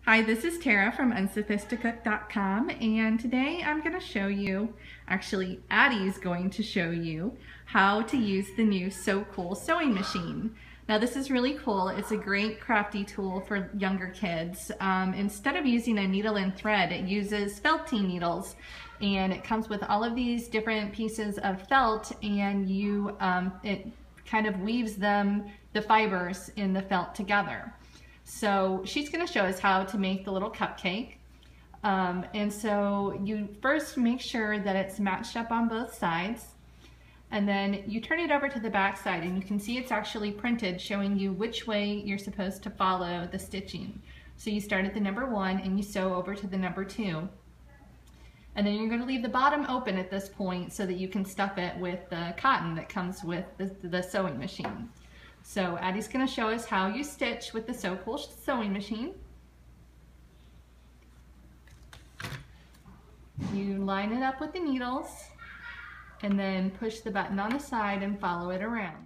Hi, this is Tara from unsophisticook.com, and today I'm going to show you, actually Addie's going to show you how to use the new So Cool sewing machine. Now this is really cool. It's a great crafty tool for younger kids. Instead of using a needle and thread, it uses felting needles, and it comes with all of these different pieces of felt, and it kind of weaves the fibers in the felt together. So she's going to show us how to make the little cupcake. And so you first make sure that it's matched up on both sides, and then you turn it over to the back side, and you can see it's actually printed showing you which way you're supposed to follow the stitching. So you start at the number 1 and you sew over to the number 2. And then you're going to leave the bottom open at this point so that you can stuff it with the cotton that comes with the sewing machine. So Addie's going to show us how you stitch with the So Cool sewing machine. You line it up with the needles and then push the button on the side and follow it around.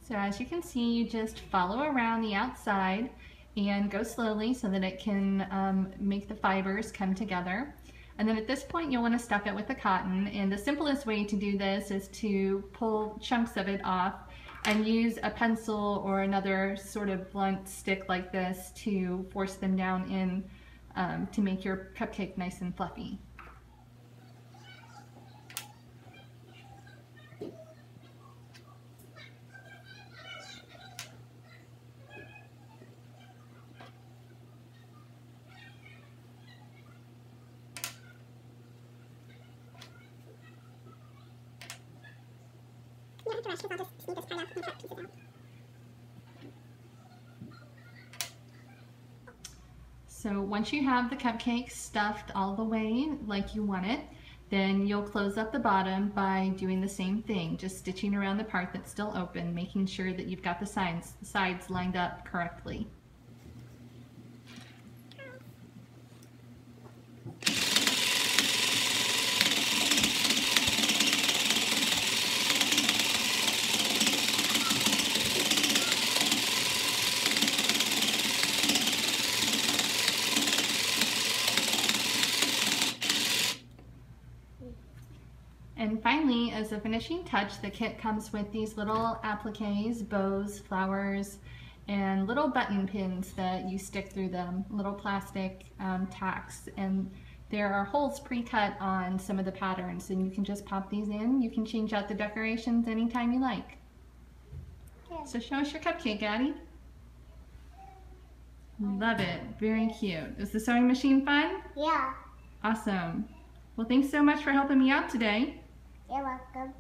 So as you can see, you just follow around the outside and go slowly so that it can make the fibers come together. And then at this point you'll want to stuff it with the cotton, and the simplest way to do this is to pull chunks of it off and use a pencil or another sort of blunt stick like this to force them down in to make your cupcake nice and fluffy. So once you have the cupcake stuffed all the way like you want it, then you'll close up the bottom by doing the same thing, just stitching around the part that's still open, making sure that you've got the sides lined up correctly. And finally, as a finishing touch, the kit comes with these little appliques, bows, flowers, and little button pins that you stick through them, little plastic tacks. And there are holes pre-cut on some of the patterns, and you can just pop these in. You can change out the decorations anytime you like. Yeah. So show us your cupcake, Addie. Love it. Very cute. Is the sewing machine fun? Yeah. Awesome. Well, thanks so much for helping me out today. You're welcome.